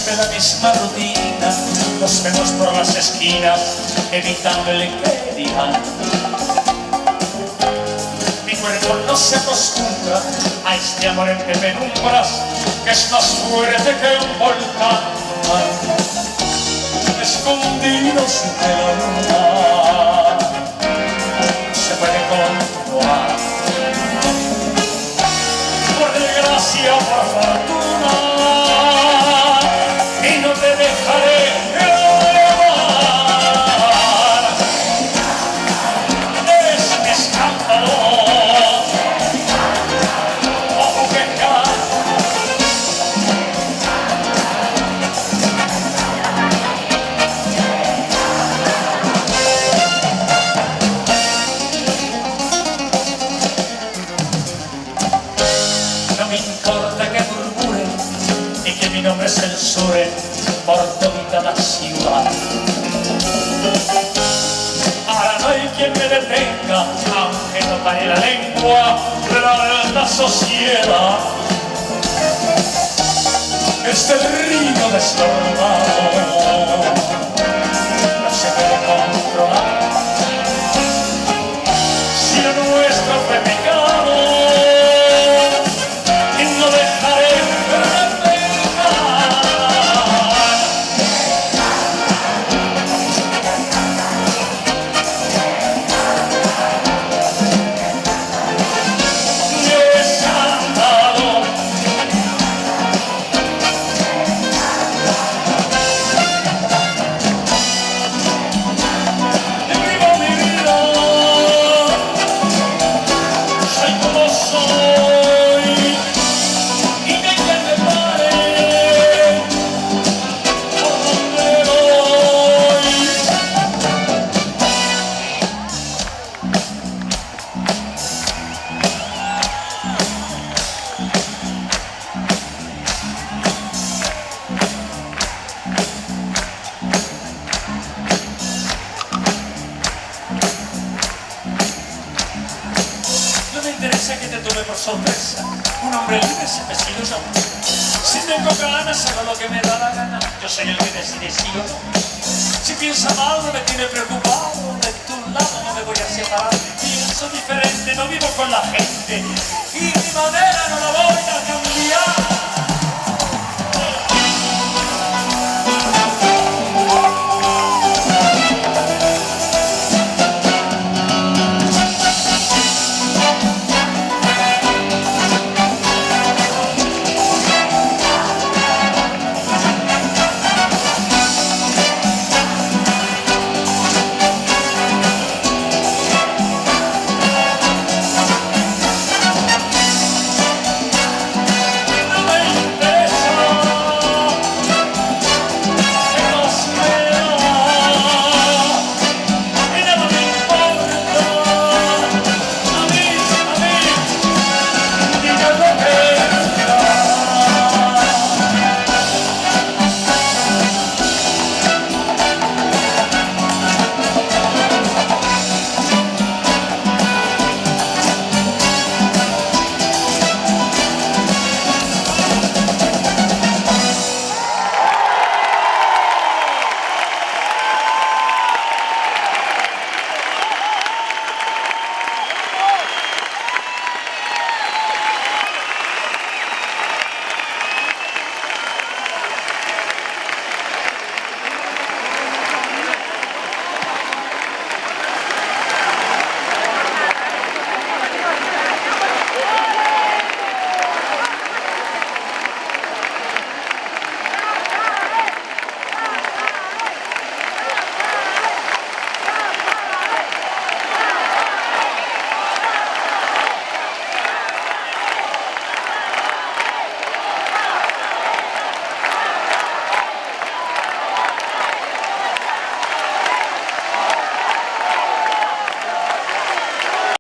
siempre la misma rutina, nos vemos por las esquinas, evitando el que dirán. Mi cuerpo no se acostumbra a este amor entre penumbras, que es más fuerte que un volcán, escondidos de la luna, se puede continuar. Por desgracia, por fortuna, y no te dejaré llevar. Es mi escándalo, ojo que no me importa que murmuren y que mi nombre censuren por toda la ciudad. Ahora no hay quien me detenga, aunque no pare la lengua de la alta sociedad. Este río desordenado no se puede controlar. Si lo nuestro fue pecado, no dejaré de pecar. Desandado, vivo mi vida, soy como soy. Y que quien me pare por donde voy. No me interesa que te tome por sorpresa. Un hombre libre siempre he sido yo. Si tengo ganas, hago lo que me da la gana. Yo soy el que decide sí o no. Si piensa mal, no me tiene preocupado. De tu lado no me voy a separar. Pienso diferente, no vivo con la gente. Y mi manera no la voy a cambiar.